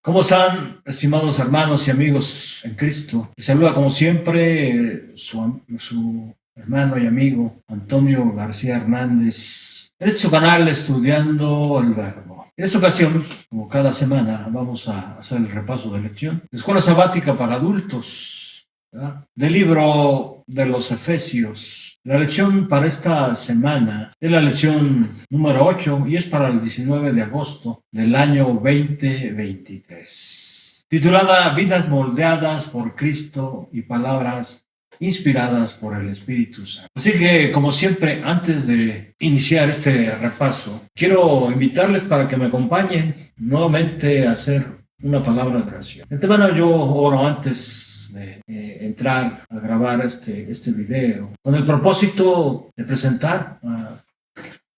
¿Cómo están, estimados hermanos y amigos en Cristo? Les saluda como siempre su hermano y amigo Antonio García Hernández. En este su canal Estudiando el Verbo. En esta ocasión, como cada semana, vamos a hacer el repaso de lección. Escuela sabática para adultos, ¿verdad? Del libro de los Efesios. La lección para esta semana es la lección número 8 y es para el 19 de agosto del año 2023. Titulada Vidas moldeadas por Cristo y palabras inspiradas por el Espíritu Santo. Así que, como siempre, antes de iniciar este repaso, quiero invitarles para que me acompañen nuevamente a hacer una palabra de oración. De antemano yo oro antes de entrar a grabar este video con el propósito de presentar a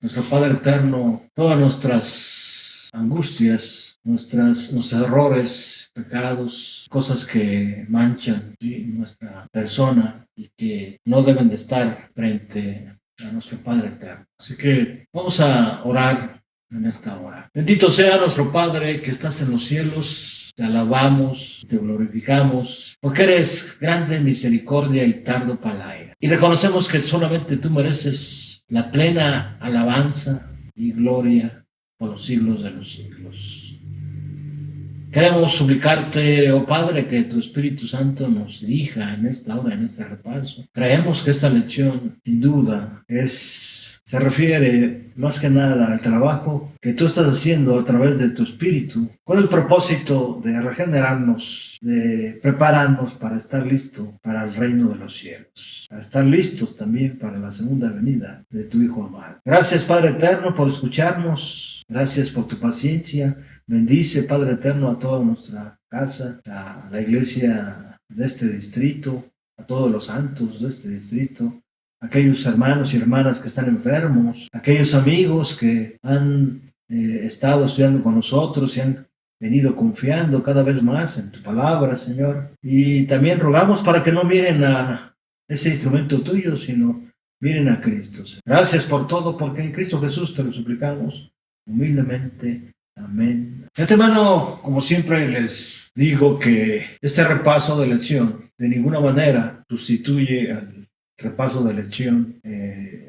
nuestro Padre Eterno todas nuestras angustias, nuestros errores, pecados, cosas que manchan, ¿sí?, nuestra persona y que no deben de estar frente a nuestro Padre Eterno. Así que vamos a orar en esta hora. Bendito sea nuestro Padre que estás en los cielos. Te alabamos, te glorificamos, porque eres grande en misericordia y tardo para la ira. Y reconocemos que solamente tú mereces la plena alabanza y gloria por los siglos de los siglos. Queremos suplicarte, oh Padre, que tu Espíritu Santo nos dirija en esta hora, en este repaso. Creemos que esta lección, sin duda, se refiere más que nada al trabajo que tú estás haciendo a través de tu Espíritu, con el propósito de regenerarnos, de prepararnos para estar listos para el reino de los cielos, para estar listos también para la segunda venida de tu Hijo amado. Gracias, Padre Eterno, por escucharnos. Gracias por tu paciencia. Bendice, Padre Eterno, a toda nuestra casa, a la iglesia de este distrito, a todos los santos de este distrito, aquellos hermanos y hermanas que están enfermos, aquellos amigos que han estado estudiando con nosotros y han venido confiando cada vez más en tu palabra, Señor. Y también rogamos para que no miren a ese instrumento tuyo, sino miren a Cristo. Gracias por todo, porque en Cristo Jesús te lo suplicamos humildemente. Amén. De antemano, como siempre les digo, que este repaso de lección de ninguna manera sustituye al repaso de lección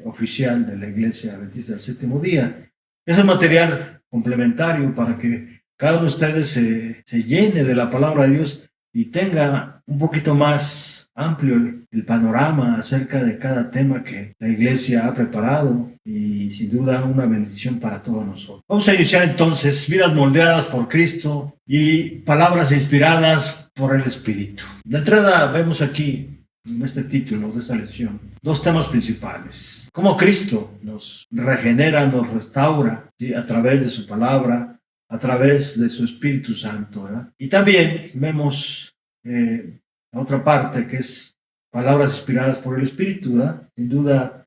oficial de la Iglesia Adventista del Séptimo Día. Es un material complementario para que cada uno de ustedes se llene de la palabra de Dios y tenga un poquito más amplio el panorama acerca de cada tema que la Iglesia ha preparado, y sin duda una bendición para todos nosotros. Vamos a iniciar entonces: vidas moldeadas por Cristo y palabras inspiradas por el Espíritu. De entrada vemos aquí en este título de esta lección dos temas principales: cómo Cristo nos regenera, nos restaura, ¿sí?, a través de su palabra, a través de su Espíritu Santo, ¿verdad? Y también vemos la otra parte, que es palabras inspiradas por el Espíritu, ¿verdad? Sin duda,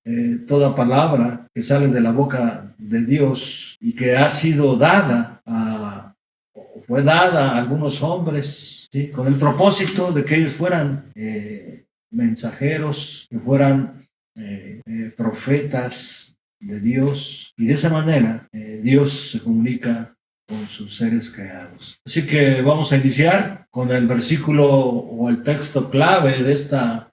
toda palabra que sale de la boca de Dios y que ha sido dada fue dada a algunos hombres, ¿sí?, con el propósito de que ellos fueran mensajeros, que fueran profetas de Dios, y de esa manera Dios se comunica con sus seres creados. Así que vamos a iniciar con el versículo o el texto clave de esta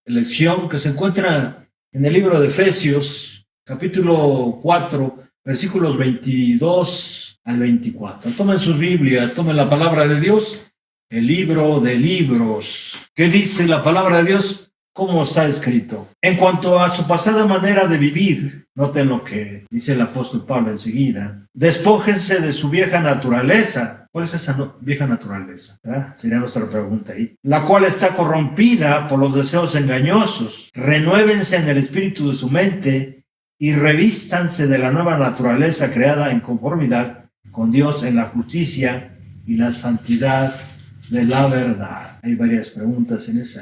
lección, que se encuentra en el libro de Efesios, capítulo 4, versículos 22 al 24. Tomen sus Biblias, tomen la palabra de Dios, el libro de libros. ¿Qué dice la palabra de Dios? ¿Cómo está escrito? En cuanto a su pasada manera de vivir, noten lo que dice el apóstol Pablo enseguida: despójense de su vieja naturaleza. ¿Cuál es esa vieja naturaleza? ¿Verdad? Sería nuestra pregunta ahí. La cual está corrompida por los deseos engañosos. Renuévense en el espíritu de su mente y revístanse de la nueva naturaleza creada en conformidad con Dios en la justicia y la santidad de la verdad. Hay varias preguntas en este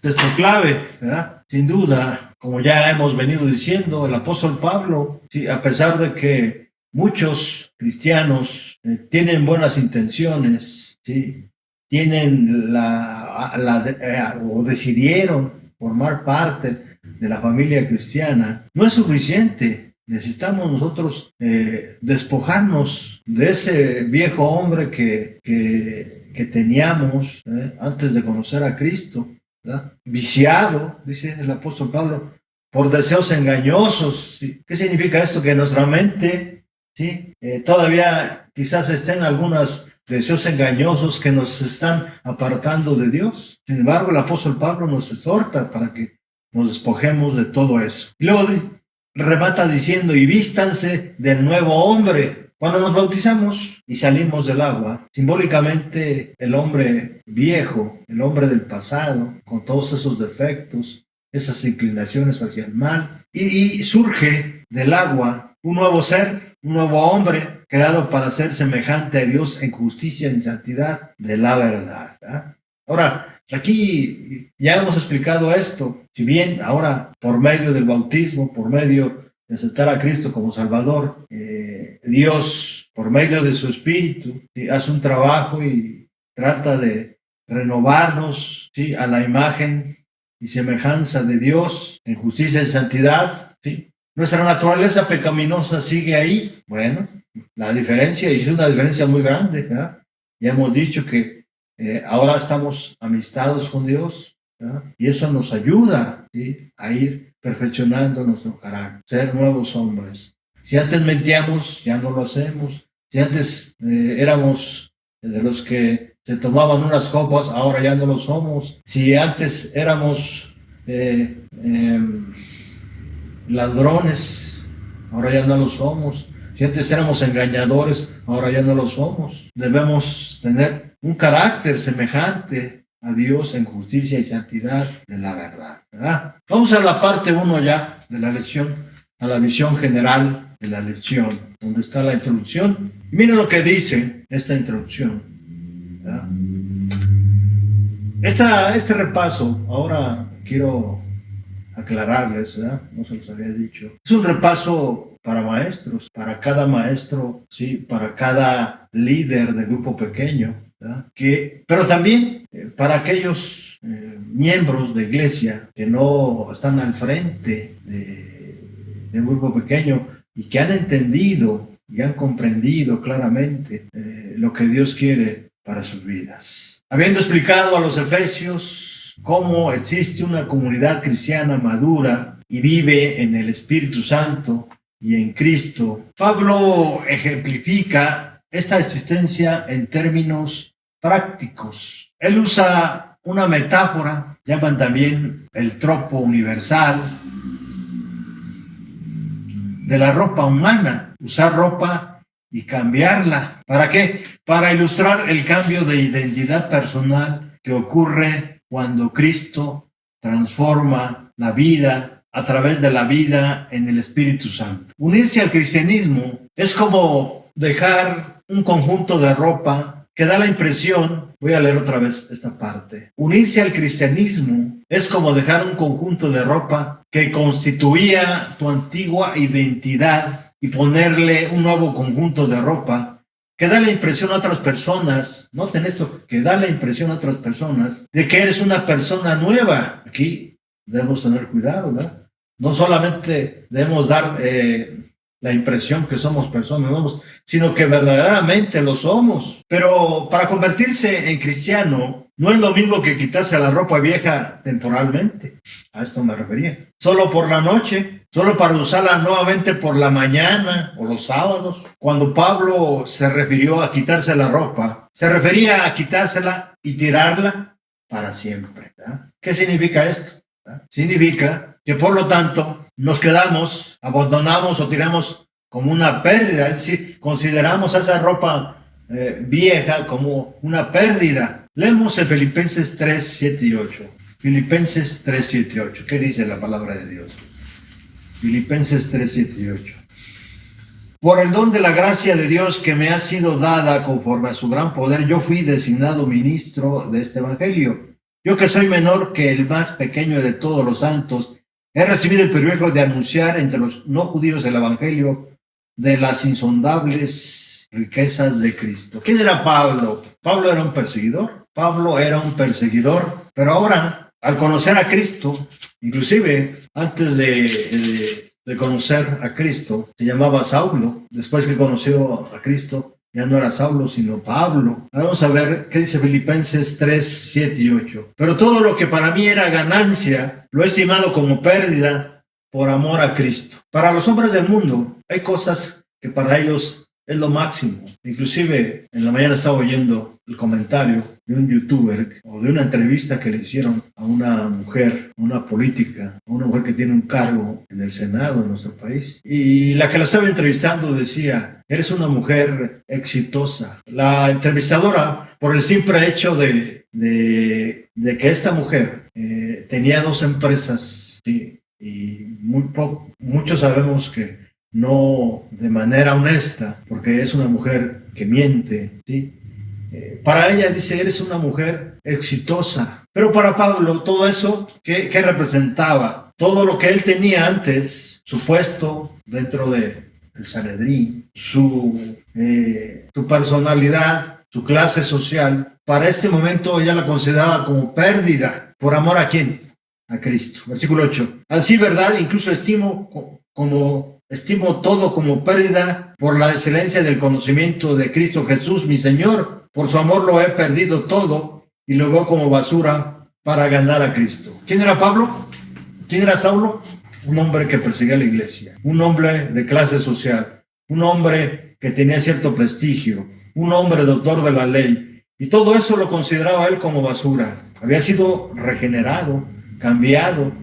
texto clave, ¿verdad? Sin duda, como ya hemos venido diciendo, el apóstol Pablo, ¿sí?, a pesar de que muchos cristianos tienen buenas intenciones, ¿sí?, tienen o decidieron formar parte de la familia cristiana, no es suficiente necesitamos nosotros despojarnos de ese viejo hombre que teníamos antes de conocer a Cristo, ¿verdad? Viciado, dice el apóstol Pablo, por deseos engañosos. ¿Sí? ¿Qué significa esto? Que nuestra mente, ¿sí? Todavía quizás estén algunos deseos engañosos que nos están apartando de Dios. Sin embargo, el apóstol Pablo nos exhorta para que nos despojemos de todo eso. Y luego remata diciendo, y vístanse del nuevo hombre. Cuando nos bautizamos y salimos del agua, simbólicamente el hombre viejo, el hombre del pasado, con todos esos defectos, esas inclinaciones hacia el mal, y surge del agua un nuevo ser, un nuevo hombre, creado para ser semejante a Dios en justicia y santidad de la verdad. ¿Verdad? Ahora, aquí ya hemos explicado esto. Si bien ahora por medio del bautismo, por medio de aceptar a Cristo como Salvador, Dios, por medio de su Espíritu, ¿sí? hace un trabajo y trata de renovarnos, ¿sí? a la imagen y semejanza de Dios en justicia y santidad. ¿Sí? Nuestra naturaleza pecaminosa sigue ahí. Bueno, la diferencia, y es una diferencia muy grande, ¿verdad? Ya hemos dicho que ahora estamos amistados con Dios, ¿verdad? Y eso nos ayuda, ¿sí? a ir perfeccionando nuestro carácter, ser nuevos hombres. Si antes mentíamos, ya no lo hacemos. Si antes éramos de los que se tomaban unas copas, ahora ya no lo somos. Si antes éramos ladrones, ahora ya no lo somos. Si antes éramos engañadores, ahora ya no lo somos. Debemos tener un carácter semejante a Dios en justicia y santidad de la verdad, ¿verdad? Vamos a la parte 1 ya de la lección, a la visión general de la lección, donde está la introducción. Y miren lo que dice esta introducción, ¿verdad? Este repaso, ahora quiero aclararles, ¿verdad? No se los había dicho. Es un repaso para maestros, para cada maestro, sí, para cada líder de grupo pequeño, ¿verdad? Pero también para aquellos miembros de iglesia que no están al frente de un grupo pequeño y que han entendido y han comprendido claramente lo que Dios quiere para sus vidas. Habiendo explicado a los efesios cómo existe una comunidad cristiana madura y vive en el Espíritu Santo y en Cristo, Pablo ejemplifica esta existencia en términos prácticos. Él usa una metáfora, llaman también el tropo universal, de la ropa humana, usar ropa y cambiarla. ¿Para qué? Para ilustrar el cambio de identidad personal que ocurre cuando Cristo transforma la vida a través de la vida en el Espíritu Santo. Unirse al cristianismo es como dejar un conjunto de ropa que da la impresión, voy a leer otra vez esta parte, unirse al cristianismo es como dejar un conjunto de ropa que constituía tu antigua identidad y ponerle un nuevo conjunto de ropa que da la impresión a otras personas, noten esto, que da la impresión a otras personas de que eres una persona nueva. Aquí debemos tener cuidado, ¿verdad? No solamente debemos dar la impresión que somos personas nuevas, sino que verdaderamente lo somos. Pero para convertirse en cristiano no es lo mismo que quitarse la ropa vieja temporalmente. A esto me refería. Solo por la noche, solo para usarla nuevamente por la mañana o los sábados. Cuando Pablo se refirió a quitarse la ropa, se refería a quitársela y tirarla para siempre, ¿verdad? ¿Qué significa esto? ¿Verdad? Significa que por lo tanto nos quedamos, abandonamos o tiramos como una pérdida, es decir, consideramos esa ropa vieja como una pérdida. Leemos en Filipenses 3, 7 y 8. Filipenses 3, 7 y 8. ¿Qué dice la palabra de Dios? Filipenses 3, 7 y 8. Por el don de la gracia de Dios que me ha sido dada conforme a su gran poder, yo fui designado ministro de este evangelio. Yo que soy menor que el más pequeño de todos los santos, he recibido el privilegio de anunciar entre los no judíos el evangelio de las insondables riquezas de Cristo. ¿Quién era Pablo? Pablo era un perseguidor. Pablo era un perseguidor, pero ahora, al conocer a Cristo, inclusive antes de de conocer a Cristo, se llamaba Saulo. Después que conoció a Cristo, ya no era Saulo, sino Pablo. Vamos a ver qué dice Filipenses 3, 7 y 8. Pero todo lo que para mí era ganancia, lo he estimado como pérdida por amor a Cristo. Para los hombres del mundo, hay cosas que para ellos es lo máximo. Inclusive, en la mañana estaba oyendo el comentario de un youtuber o de una entrevista que le hicieron a una mujer, una política, a una mujer que tiene un cargo en el Senado de nuestro país. Y la que la estaba entrevistando decía: eres una mujer exitosa. La entrevistadora, por el simple hecho de que esta mujer tenía 2 empresas, ¿sí? Y muchos sabemos que no de manera honesta, porque es una mujer que miente, ¿sí? Para ella dice: eres una mujer exitosa. Pero para Pablo, todo eso, ¿qué representaba? Todo lo que él tenía antes, su puesto dentro del Sanedrín, su personalidad, su clase social, para este momento ella la consideraba como pérdida. ¿Por amor a quién? A Cristo. Versículo 8. Así, ¿verdad? Incluso estimo todo como pérdida por la excelencia del conocimiento de Cristo Jesús, mi Señor. Por su amor lo he perdido todo y lo veo como basura para ganar a Cristo. ¿Quién era Pablo? ¿Quién era Saulo? Un hombre que perseguía la iglesia, un hombre de clase social, un hombre que tenía cierto prestigio, un hombre doctor de la ley. Y todo eso lo consideraba él como basura. Había sido regenerado, cambiado,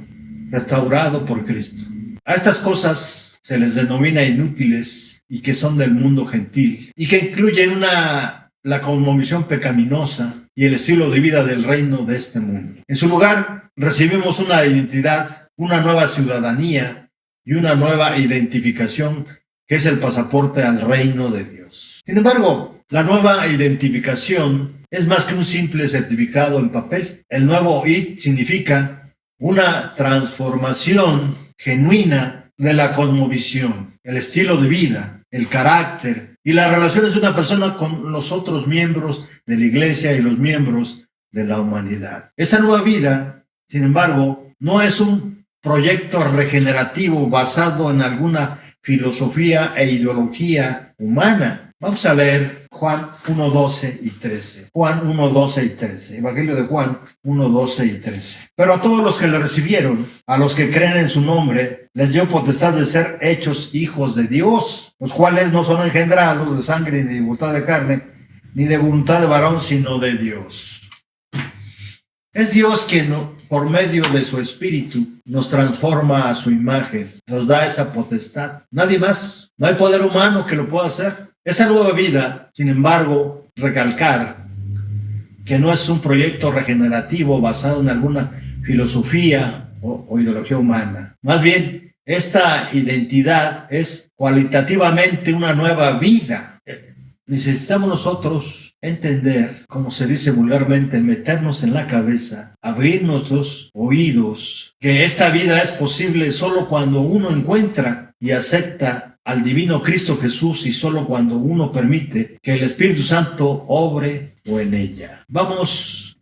restaurado por Cristo. A estas cosas se les denomina inútiles y que son del mundo gentil y que incluyen la cosmovisión pecaminosa y el estilo de vida del reino de este mundo. En su lugar, recibimos una identidad, una nueva ciudadanía y una nueva identificación que es el pasaporte al reino de Dios. Sin embargo, la nueva identificación es más que un simple certificado en papel. El nuevo ID significa una transformación genuina de la cosmovisión, el estilo de vida, el carácter y las relaciones de una persona con los otros miembros de la iglesia y los miembros de la humanidad. Esa nueva vida, sin embargo, no es un proyecto regenerativo basado en alguna filosofía e ideología humana. Vamos a leer Juan 1:12 y 13. Juan 1:12 y 13. Evangelio de Juan 1:12 y 13. Pero a todos los que le recibieron, a los que creen en su nombre, les dio potestad de ser hechos hijos de Dios, los cuales no son engendrados de sangre ni de voluntad de carne, ni de voluntad de varón, sino de Dios. Es Dios quien, por medio de su Espíritu, nos transforma a su imagen, nos da esa potestad. Nadie más. No hay poder humano que lo pueda hacer. Esa nueva vida, sin embargo, recalcar que no es un proyecto regenerativo basado en alguna filosofía o ideología humana. Más bien, esta identidad es cualitativamente una nueva vida. Necesitamos nosotros entender, como se dice vulgarmente, meternos en la cabeza, abrir nuestros oídos, que esta vida es posible solo cuando uno encuentra y acepta al divino Cristo Jesús y solo cuando uno permite que el Espíritu Santo obre o en ella. Vamos,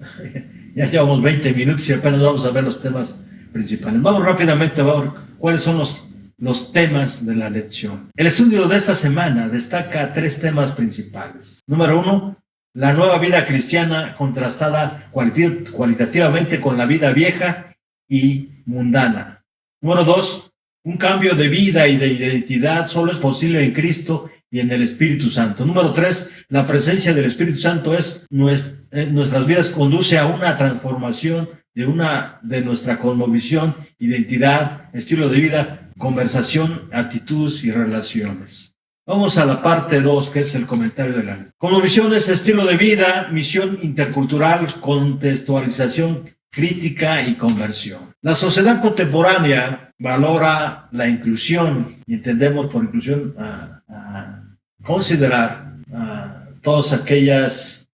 ya llevamos 20 minutos y apenas vamos a ver los temas principales. Vamos rápidamente a ver cuáles son los temas de la lección. El estudio de esta semana destaca 3 temas principales. Número 1, la nueva vida cristiana contrastada cualitativamente con la vida vieja y mundana. Número 2, un cambio de vida y de identidad solo es posible en Cristo y en el Espíritu Santo. Número 3, la presencia del Espíritu Santo en nuestras vidas conduce a una transformación de nuestra cosmovisión, identidad, estilo de vida, conversación, actitudes y relaciones. Vamos a la parte 2, que es el comentario de la ley. Cosmovisión es estilo de vida, misión intercultural, contextualización crítica y conversión. La sociedad contemporánea valora la inclusión y entendemos por inclusión a considerar a todos aquellos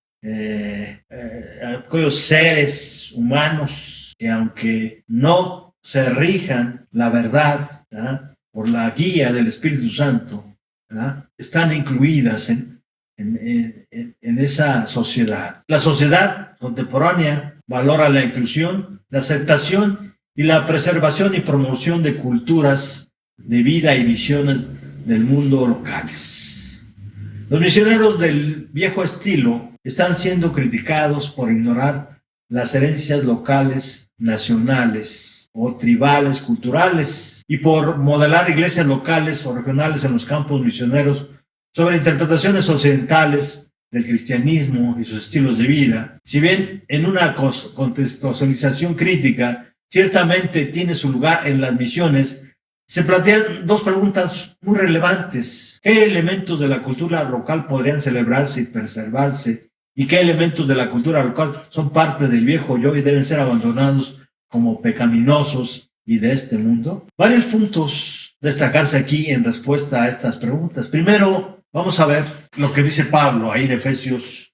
seres humanos que, aunque no se rijan la verdad, ¿verdad?, por la guía del Espíritu Santo, ¿verdad?, están incluidas en esa sociedad. La sociedad contemporánea valora la inclusión, la aceptación y la preservación y promoción de culturas de vida y visiones del mundo locales. Los misioneros del viejo estilo están siendo criticados por ignorar las herencias locales, nacionales o tribales, culturales, y por modelar iglesias locales o regionales en los campos misioneros sobre interpretaciones occidentales del cristianismo y sus estilos de vida. Si bien en una contextualización crítica ciertamente tiene su lugar en las misiones, se plantean dos preguntas muy relevantes. ¿Qué elementos de la cultura local podrían celebrarse y preservarse? ¿Y qué elementos de la cultura local son parte del viejo yo y deben ser abandonados como pecaminosos y de este mundo? Varios puntos destacarse aquí en respuesta a estas preguntas. Primero, vamos a ver lo que dice Pablo ahí en Efesios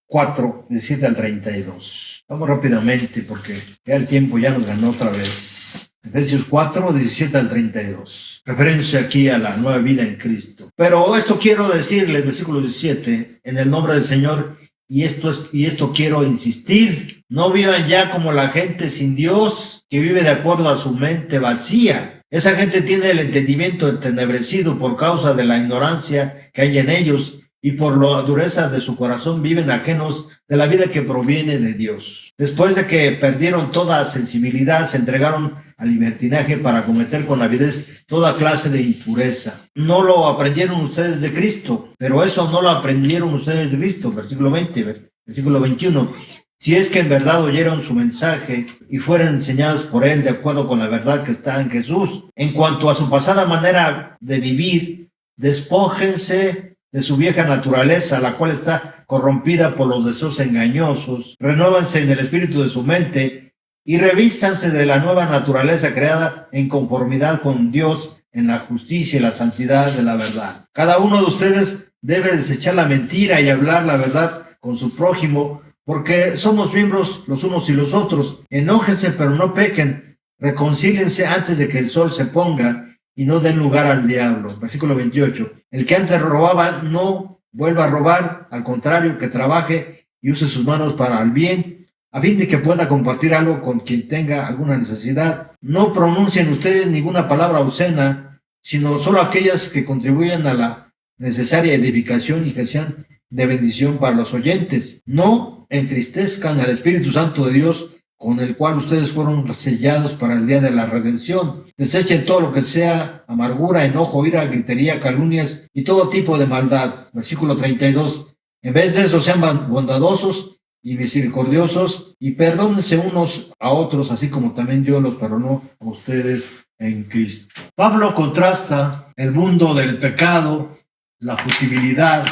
4, 17 al 32. Vamos rápidamente porque ya el tiempo ya nos ganó otra vez. Efesios 4, 17 al 32. Referencia aquí a la nueva vida en Cristo. Pero esto quiero decirles, versículo 17, en el nombre del Señor, y esto quiero insistir, no vivan ya como la gente sin Dios, que vive de acuerdo a su mente vacía. Esa gente tiene el entendimiento entenebrecido por causa de la ignorancia que hay en ellos, y por la dureza de su corazón viven ajenos de la vida que proviene de Dios. Después de que perdieron toda sensibilidad, se entregaron al libertinaje para cometer con avidez toda clase de impureza. No lo aprendieron ustedes de Cristo, pero eso no lo aprendieron ustedes de Cristo. Versículo 20, versículo 21. Si es que en verdad oyeron su mensaje y fueron enseñados por él de acuerdo con la verdad que está en Jesús. En cuanto a su pasada manera de vivir, despójense de su vieja naturaleza, la cual está corrompida por los deseos engañosos. Renóvense en el espíritu de su mente y revístanse de la nueva naturaleza creada en conformidad con Dios en la justicia y la santidad de la verdad. Cada uno de ustedes debe desechar la mentira y hablar la verdad con su prójimo, porque somos miembros los unos y los otros. Enójense, pero no pequen. Reconcíliense antes de que el sol se ponga y no den lugar al diablo. Versículo 28. El que antes robaba no vuelva a robar, al contrario, que trabaje y use sus manos para el bien, a fin de que pueda compartir algo con quien tenga alguna necesidad. No pronuncien ustedes ninguna palabra obscena, sino solo aquellas que contribuyan a la necesaria edificación y que sean de bendición para los oyentes. No entristezcan al Espíritu Santo de Dios, con el cual ustedes fueron sellados para el día de la redención. Desechen todo lo que sea amargura, enojo, ira, gritería, calumnias y todo tipo de maldad. Versículo 32. En vez de eso, sean bondadosos y misericordiosos y perdónense unos a otros, así como también yo los perdono a ustedes en Cristo. Pablo contrasta el mundo del pecado, la futilidad,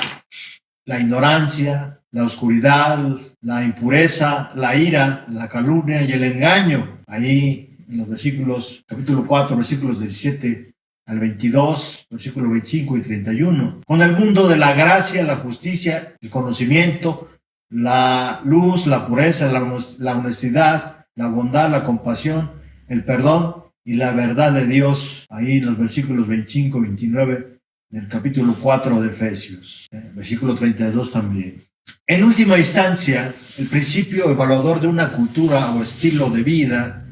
la ignorancia, la oscuridad, la impureza, la ira, la calumnia y el engaño. Ahí en los versículos, capítulo 4, versículos 17 al 22, versículo 25 y 31. Con el mundo de la gracia, la justicia, el conocimiento, la luz, la pureza, la honestidad, la bondad, la compasión, el perdón y la verdad de Dios. Ahí en los versículos 25 y 29 del capítulo 4 de Efesios. Versículo 32 también. En última instancia, el principio evaluador de una cultura o estilo de vida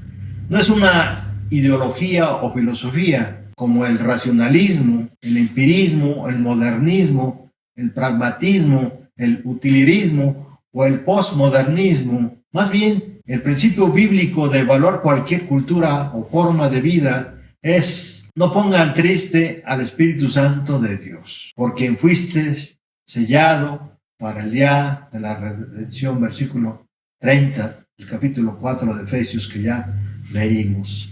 no es una ideología o filosofía como el racionalismo, el empirismo, el modernismo, el pragmatismo, el utilitarismo o el postmodernismo. Más bien, el principio bíblico de evaluar cualquier cultura o forma de vida es: no pongan triste al Espíritu Santo de Dios, por quien fuiste sellado para el día de la redención. Versículo 30 del capítulo 4 de Efesios que ya leímos.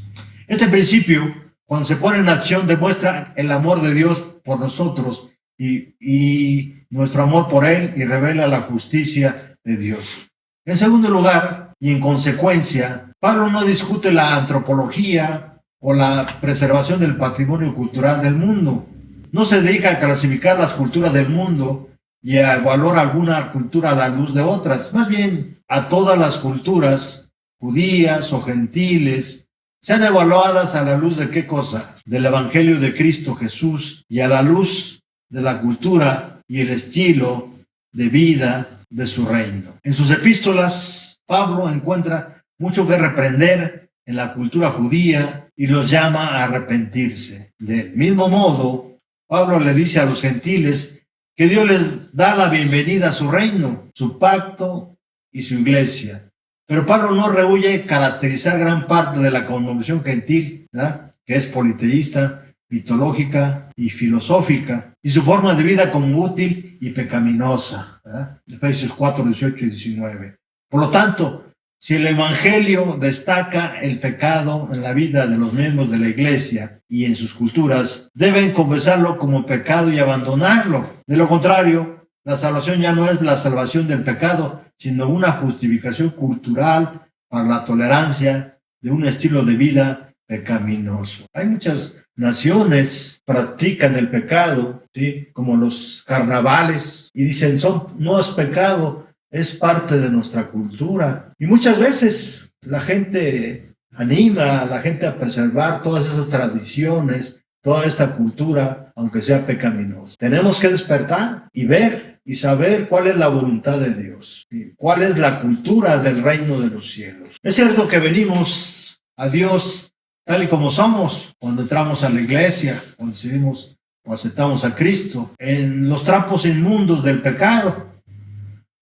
Este principio, cuando se pone en acción, demuestra el amor de Dios por nosotros y nuestro amor por Él, y revela la justicia de Dios. En segundo lugar, y en consecuencia, Pablo no discute la antropología o la preservación del patrimonio cultural del mundo. No se dedica a clasificar las culturas del mundo y a evaluar alguna cultura a la luz de otras. Más bien, a todas las culturas, judías o gentiles, sean evaluadas a la luz de ¿qué cosa? Del Evangelio de Cristo Jesús, y a la luz de la cultura y el estilo de vida de su reino. En sus epístolas, Pablo encuentra mucho que reprender en la cultura judía y los llama a arrepentirse. Del mismo modo, Pablo le dice a los gentiles que Dios les da la bienvenida a su reino, su pacto y su iglesia. Pero Pablo no rehúye caracterizar gran parte de la cosmovisión gentil, ¿verdad?, que es politeísta, mitológica y filosófica, y su forma de vida como útil y pecaminosa, ¿verdad? Efesios 4, 18 y 19. Por lo tanto, si el Evangelio destaca el pecado en la vida de los miembros de la iglesia y en sus culturas, deben confesarlo como pecado y abandonarlo. De lo contrario, la salvación ya no es la salvación del pecado, sino una justificación cultural para la tolerancia de un estilo de vida pecaminoso. Hay muchas naciones que practican el pecado, ¿sí?, como los carnavales, y dicen, no es pecado, es parte de nuestra cultura. Y muchas veces la gente anima a la gente a preservar todas esas tradiciones, toda esta cultura, aunque sea pecaminosa. Tenemos que despertar y ver y saber cuál es la voluntad de Dios, ¿sí?, cuál es la cultura del reino de los cielos. Es cierto que venimos a Dios tal y como somos cuando entramos a la iglesia, cuando decidimos o aceptamos a Cristo, en los trapos inmundos del pecado.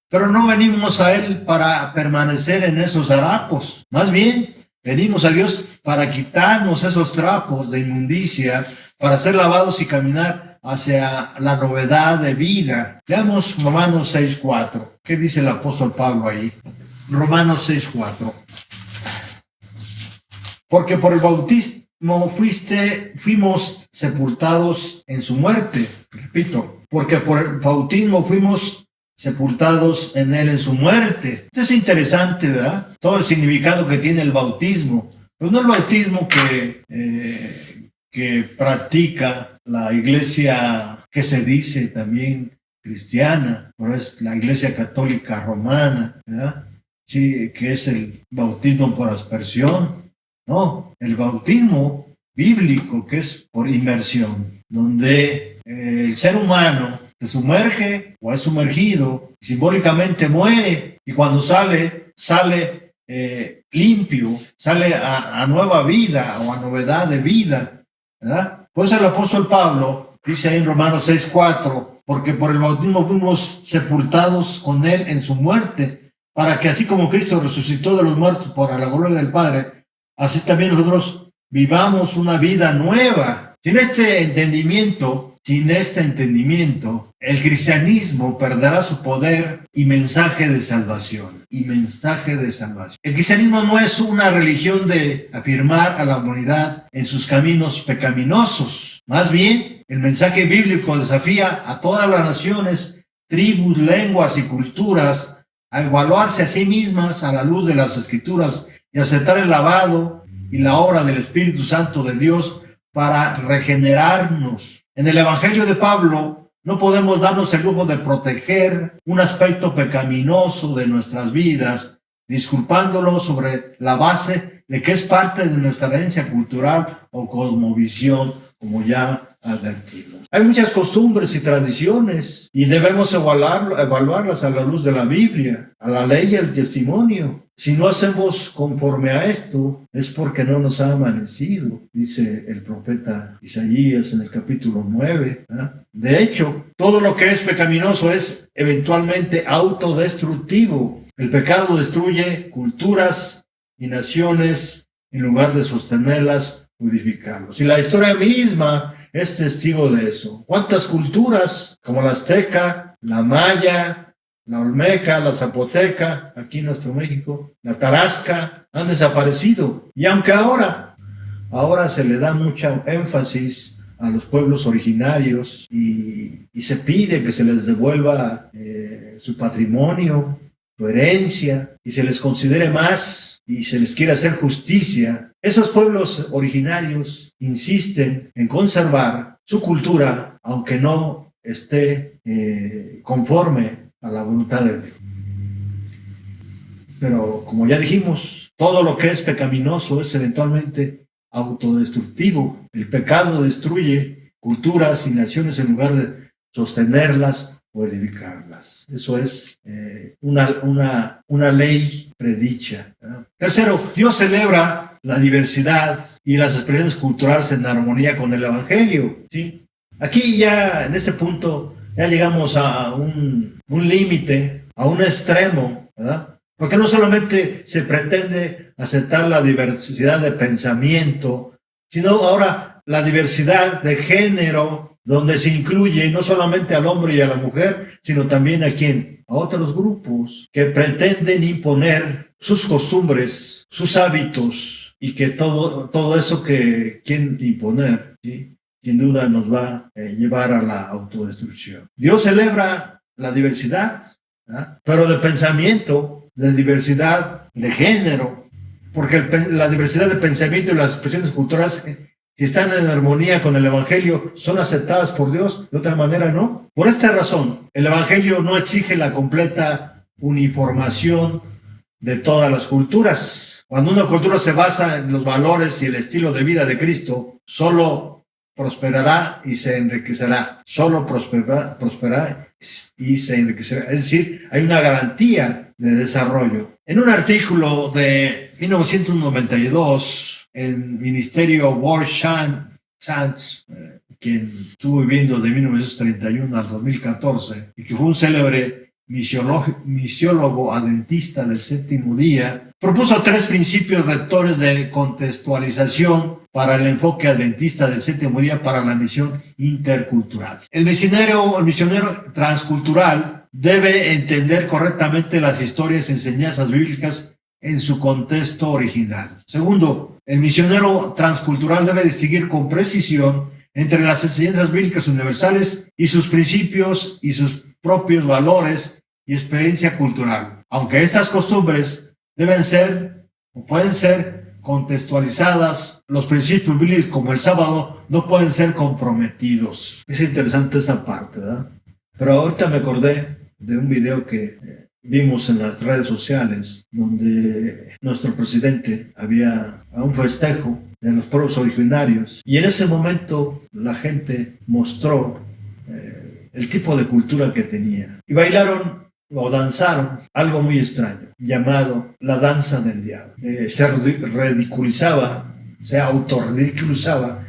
Pero no venimos a Él para permanecer en esos harapos. Más bien, venimos a Dios para quitarnos esos trapos de inmundicia, para ser lavados y caminar hacia la novedad de vida. Veamos Romanos 6:4. ¿Qué dice el apóstol Pablo ahí? Romanos 6:4. Porque por el bautismo fuimos sepultados en su muerte. Repito, porque por el bautismo fuimos sepultados en él en su muerte. Esto es interesante, ¿verdad? Todo el significado que tiene el bautismo. Pues no el bautismo que practica la iglesia que se dice también cristiana, pero es la iglesia católica romana, ¿verdad? Sí, que es el bautismo por aspersión. No, el bautismo bíblico, que es por inmersión, donde el ser humano se sumerge o es sumergido, simbólicamente muere, y cuando sale limpio, sale a nueva vida o a novedad de vida, ¿verdad? Pues el apóstol Pablo dice ahí en Romanos 6:4, porque por el bautismo fuimos sepultados con él en su muerte, para que así como Cristo resucitó de los muertos por la gloria del Padre, así también nosotros vivamos una vida nueva. Sin este entendimiento, el cristianismo perderá su poder y mensaje de salvación. El cristianismo no es una religión de afirmar a la humanidad en sus caminos pecaminosos. Más bien, el mensaje bíblico desafía a todas las naciones, tribus, lenguas y culturas a evaluarse a sí mismas a la luz de las Escrituras y aceptar el lavado y la obra del Espíritu Santo de Dios para regenerarnos. En el Evangelio de Pablo no podemos darnos el lujo de proteger un aspecto pecaminoso de nuestras vidas, disculpándolo sobre la base de que es parte de nuestra herencia cultural o cosmovisión, como ya advertimos. Hay muchas costumbres y tradiciones y debemos evaluarlas a la luz de la Biblia, a la ley y al testimonio. Si no hacemos conforme a esto, es porque no nos ha amanecido, dice el profeta Isaías en el capítulo 9. De hecho, todo lo que es pecaminoso es eventualmente autodestructivo. El pecado destruye culturas y naciones en lugar de sostenerlas, edificarlos. Y la historia misma es testigo de eso. ¿Cuántas culturas, como la azteca, la maya, la olmeca, la zapoteca, aquí en nuestro México, la tarasca, han desaparecido? Y aunque ahora se le da mucha énfasis a los pueblos originarios y se pide que se les devuelva su patrimonio, su herencia, y se les considere más y se les quiere hacer justicia, esos pueblos originarios insisten en conservar su cultura, aunque no esté conforme a la voluntad de Dios. Pero como ya dijimos, todo lo que es pecaminoso es eventualmente autodestructivo. El pecado destruye culturas y naciones en lugar de sostenerlas o edificarlas. Eso es una ley predicha, ¿verdad? Tercero, Dios celebra la diversidad y las expresiones culturales en armonía con el Evangelio, ¿sí? Aquí ya, en este punto, ya llegamos a un límite, a un extremo, ¿verdad? Porque no solamente se pretende aceptar la diversidad de pensamiento, sino ahora la diversidad de género, donde se incluye no solamente al hombre y a la mujer, sino también a quién, a otros grupos que pretenden imponer sus costumbres, sus hábitos, y que todo eso que quieren imponer, ¿sí?, sin duda nos va a llevar a la autodestrucción. Dios celebra la diversidad, ¿verdad?, pero de pensamiento, de diversidad de género, porque la diversidad de pensamiento y las expresiones culturales, si están en armonía con el Evangelio, son aceptadas por Dios, de otra manera no. Por esta razón, el Evangelio no exige la completa uniformación de todas las culturas. Cuando una cultura se basa en los valores y el estilo de vida de Cristo, solo prosperará y se enriquecerá. Solo prosperará y se enriquecerá. Es decir, hay una garantía de desarrollo. En un artículo de 1992, el Ministerio World Chance, quien estuvo viviendo de 1931 al 2014, y que fue un célebre misiólogo adventista del séptimo día, propuso 3 principios rectores de contextualización para el enfoque adventista del séptimo día para la misión intercultural. El misionero transcultural debe entender correctamente las historias y enseñanzas bíblicas en su contexto original. Segundo, el misionero transcultural debe distinguir con precisión entre las enseñanzas bíblicas universales y sus principios y sus propios valores y experiencia cultural, aunque estas costumbres deben ser o pueden ser contextualizadas, los principios bíblicos como el sábado no pueden ser comprometidos. Es interesante esa parte, ¿verdad? Pero ahorita me acordé de un video que vimos en las redes sociales, donde nuestro presidente había a un festejo de los pueblos originarios, y en ese momento la gente mostró el tipo de cultura que tenía, y bailaron o danzaron algo muy extraño, llamado la danza del diablo. Se ridiculizaba, se autorridiculizaba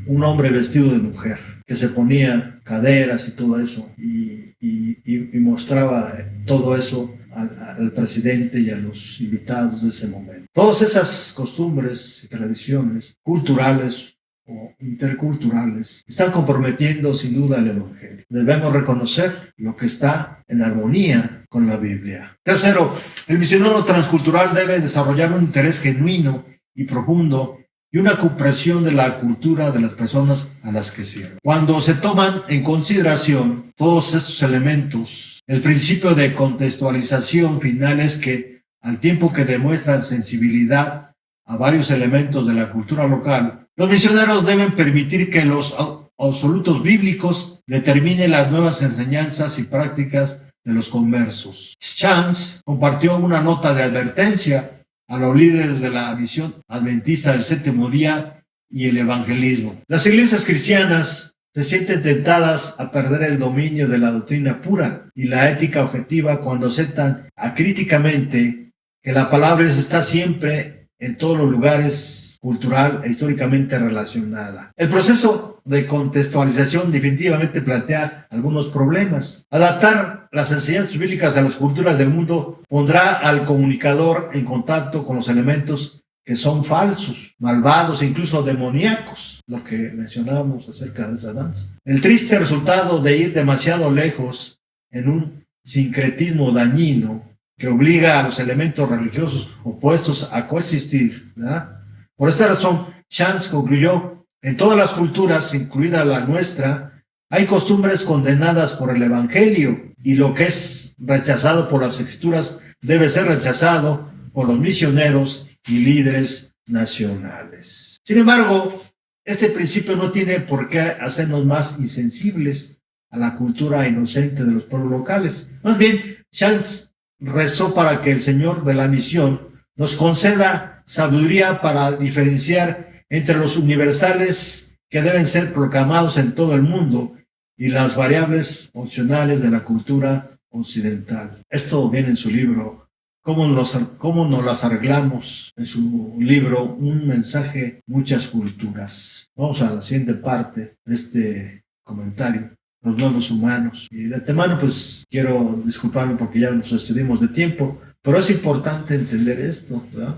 un hombre vestido de mujer, que se ponía caderas y todo eso, y mostraba todo eso al presidente y a los invitados de ese momento. Todas esas costumbres y tradiciones culturales o interculturales están comprometiendo sin duda el Evangelio. Debemos reconocer lo que está en armonía con la Biblia. Tercero, el misionero transcultural debe desarrollar un interés genuino y profundo y una comprensión de la cultura de las personas a las que sirve. Cuando se toman en consideración todos estos elementos, el principio de contextualización final es que, al tiempo que demuestran sensibilidad a varios elementos de la cultura local, los misioneros deben permitir que los absolutos bíblicos determinen las nuevas enseñanzas y prácticas de los conversos. Chance compartió una nota de advertencia a los líderes de la misión adventista del séptimo día y el evangelismo. Las iglesias cristianas se sienten tentadas a perder el dominio de la doctrina pura y la ética objetiva cuando aceptan acríticamente que la palabra está siempre en todos los lugares, cultural e históricamente relacionada. El proceso de contextualización definitivamente plantea algunos problemas. Adaptar las enseñanzas bíblicas a las culturas del mundo pondrá al comunicador en contacto con los elementos que son falsos, malvados e incluso demoníacos, lo que mencionábamos acerca de esa danza. El triste resultado de ir demasiado lejos en un sincretismo dañino que obliga a los elementos religiosos opuestos a coexistir, ¿verdad? Por esta razón, Chance concluyó: en todas las culturas, incluida la nuestra, hay costumbres condenadas por el Evangelio, y lo que es rechazado por las Escrituras debe ser rechazado por los misioneros y líderes nacionales. Sin embargo, este principio no tiene por qué hacernos más insensibles a la cultura inocente de los pueblos locales. Más bien, Chance rezó para que el Señor de la misión nos conceda sabiduría para diferenciar entre los universales que deben ser proclamados en todo el mundo y las variables opcionales de la cultura occidental. Esto viene en su libro cómo nos las arreglamos en su libro Un mensaje, muchas culturas. Vamos a la siguiente parte de este comentario, los nuevos humanos. Y de antemano pues quiero disculparme porque ya nos excedimos de tiempo, pero es importante entender esto, ¿verdad?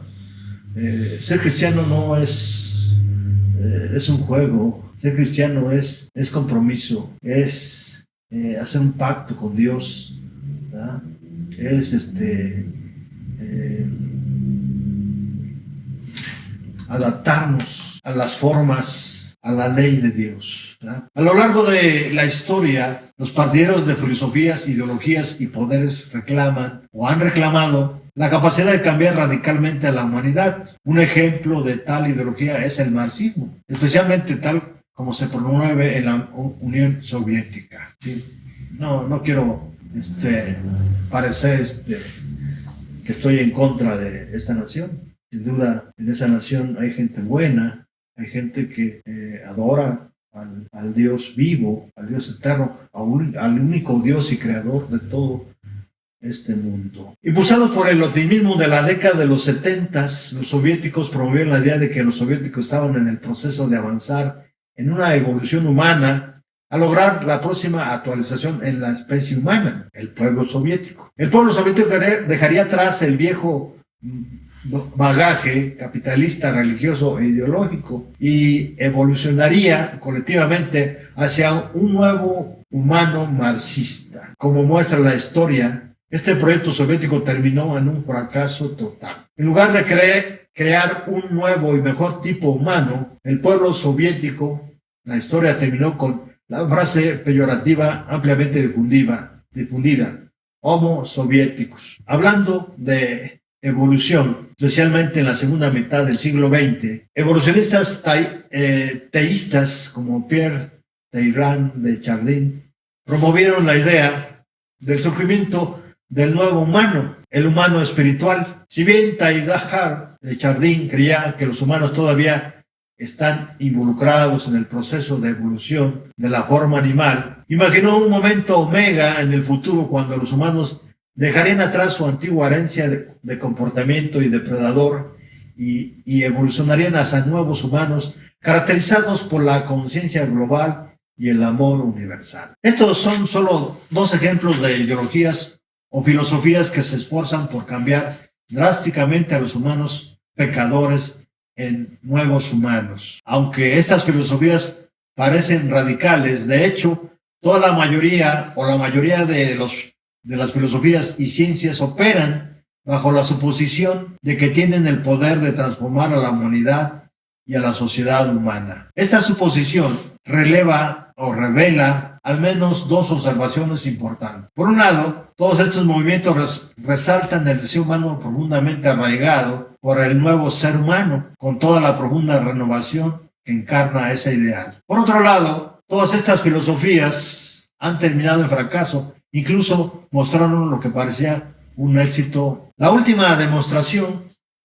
Ser cristiano no es un juego. Ser cristiano es compromiso, es hacer un pacto con Dios, ¿verdad? Es adaptarnos a las formas, a la ley de Dios, ¿verdad? A lo largo de la historia, los partidarios de filosofías, ideologías y poderes reclaman o han reclamado la capacidad de cambiar radicalmente a la humanidad. Un ejemplo de tal ideología es el marxismo, especialmente tal como se promueve en la Unión Soviética. ¿Sí? No quiero parecer que estoy en contra de esta nación. Sin duda, en esa nación hay gente buena, hay gente que adora al Dios vivo, al Dios eterno, al único Dios y creador de todo este mundo. Impulsados por el optimismo de la década de los 70, los soviéticos promovieron la idea de que los soviéticos estaban en el proceso de avanzar en una evolución humana a lograr la próxima actualización en la especie humana, el pueblo soviético. El pueblo soviético dejaría atrás el viejo bagaje capitalista, religioso e ideológico y evolucionaría colectivamente hacia un nuevo humano marxista. Como muestra la historia, este proyecto soviético terminó en un fracaso total. En lugar de crear un nuevo y mejor tipo humano, el pueblo soviético, la historia terminó con la frase peyorativa ampliamente difundida, Homo soviéticos. Hablando de evolución, especialmente en la segunda mitad del siglo XX, evolucionistas teístas como Pierre Teilhard de Chardin promovieron la idea del surgimiento del nuevo humano, el humano espiritual. Si bien Teilhard de Chardin creía que los humanos todavía están involucrados en el proceso de evolución de la forma animal, imaginó un momento omega en el futuro cuando los humanos dejarían atrás su antigua herencia de comportamiento y depredador y evolucionarían hacia nuevos humanos caracterizados por la conciencia global y el amor universal. Estos son solo dos ejemplos de ideologías o filosofías que se esfuerzan por cambiar drásticamente a los humanos pecadores en nuevos humanos. Aunque estas filosofías parecen radicales, de hecho, la mayoría de las filosofías y ciencias operan bajo la suposición de que tienen el poder de transformar a la humanidad y a la sociedad humana. Esta suposición revela al menos dos observaciones importantes. Por un lado, todos estos movimientos resaltan el deseo humano profundamente arraigado por el nuevo ser humano, con toda la profunda renovación que encarna ese ideal. Por otro lado, todas estas filosofías han terminado en fracaso, incluso mostraron lo que parecía un éxito. La última demostración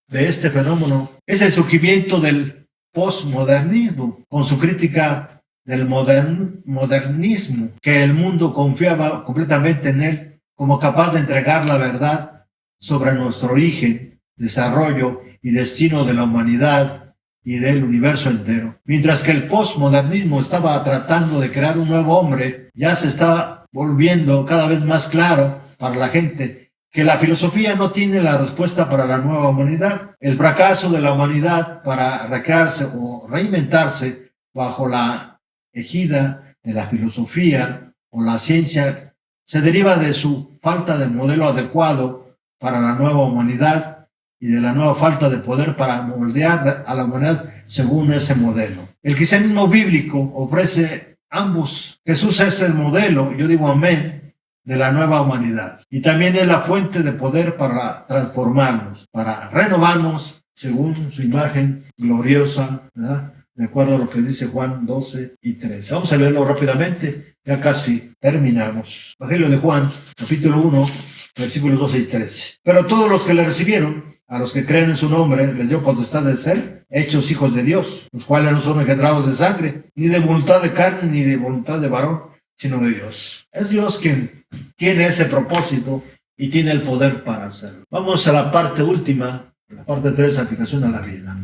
de este fenómeno es el surgimiento del postmodernismo, con su crítica del modernismo, que el mundo confiaba completamente en él como capaz de entregar la verdad sobre nuestro origen, desarrollo y destino de la humanidad y del universo entero. Mientras que el postmodernismo estaba tratando de crear un nuevo hombre, ya se estaba volviendo cada vez más claro para la gente que la filosofía no tiene la respuesta para la nueva humanidad. El fracaso de la humanidad para recrearse o reinventarse bajo la égida de la filosofía o la ciencia se deriva de su falta de modelo adecuado para la nueva humanidad y de la nueva falta de poder para moldear a la humanidad según ese modelo. El cristianismo bíblico ofrece ambos. Jesús es el modelo, yo digo amén, de la nueva humanidad. Y también es la fuente de poder para transformarnos, para renovarnos según su imagen gloriosa, ¿verdad? De acuerdo a lo que dice Juan 12 y 13. Vamos a leerlo rápidamente, ya casi terminamos. Evangelio de Juan, capítulo 1, versículos 12 y 13. Pero todos los que le recibieron, a los que creen en su nombre, les dio potestad de ser hechos hijos de Dios, los cuales no son engendrados de sangre, ni de voluntad de carne, ni de voluntad de varón, sino de Dios. Es Dios quien tiene ese propósito y tiene el poder para hacerlo. Vamos a la parte última, la parte 3, aplicación a la vida.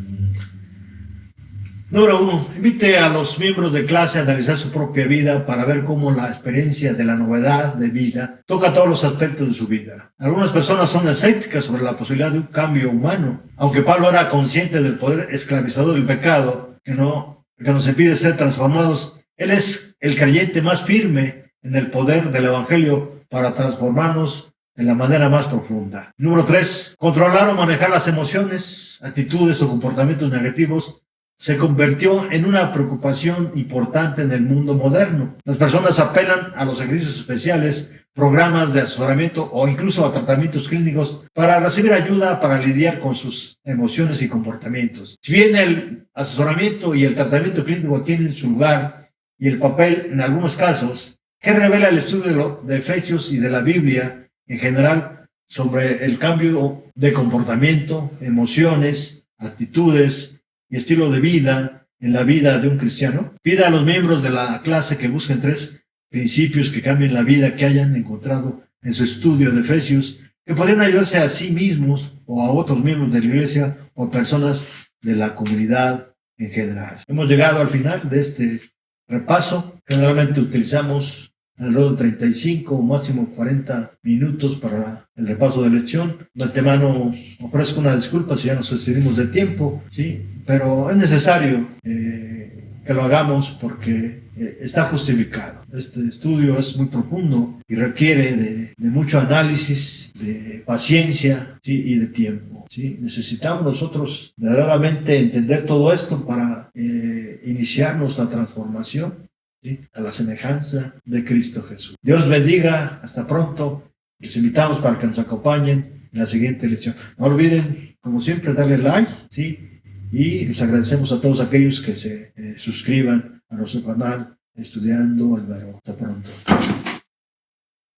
Número 1. Invite a los miembros de clase a analizar su propia vida para ver cómo la experiencia de la novedad de vida toca todos los aspectos de su vida. Algunas personas son escépticas sobre la posibilidad de un cambio humano, aunque Pablo era consciente del poder esclavizador del pecado que nos impide ser transformados. Él es el creyente más firme en el poder del Evangelio para transformarnos de la manera más profunda. Número 3. Controlar o manejar las emociones, actitudes o comportamientos negativos se convirtió en una preocupación importante en el mundo moderno. Las personas apelan a los ejercicios especiales, programas de asesoramiento o incluso a tratamientos clínicos para recibir ayuda para lidiar con sus emociones y comportamientos. Si bien el asesoramiento y el tratamiento clínico tienen su lugar y el papel en algunos casos, ¿qué revela el estudio de Efesios y de la Biblia en general sobre el cambio de comportamiento, emociones, actitudes y estilo de vida en la vida de un cristiano? Pida a los miembros de la clase que busquen 3 principios que cambien la vida que hayan encontrado en su estudio de Efesios, que podrían ayudarse a sí mismos o a otros miembros de la iglesia o personas de la comunidad en general. Hemos llegado al final de este repaso. Generalmente utilizamos alrededor de 35 o máximo 40 minutos para el repaso de lección. De antemano ofrezco una disculpa si ya nos excedimos de tiempo, ¿sí? Pero es necesario que lo hagamos porque está justificado. Este estudio es muy profundo y requiere de mucho análisis, de paciencia, ¿sí? Y de tiempo, ¿sí? Necesitamos nosotros verdaderamente entender todo esto para iniciar nuestra transformación, ¿sí? A la semejanza de Cristo Jesús. Dios los bendiga. Hasta pronto. Les invitamos para que nos acompañen en la siguiente lección. No olviden, como siempre, darle like, ¿sí? Y les agradecemos a todos aquellos que se suscriban a nuestro canal Estudiando el Verbo. Hasta pronto.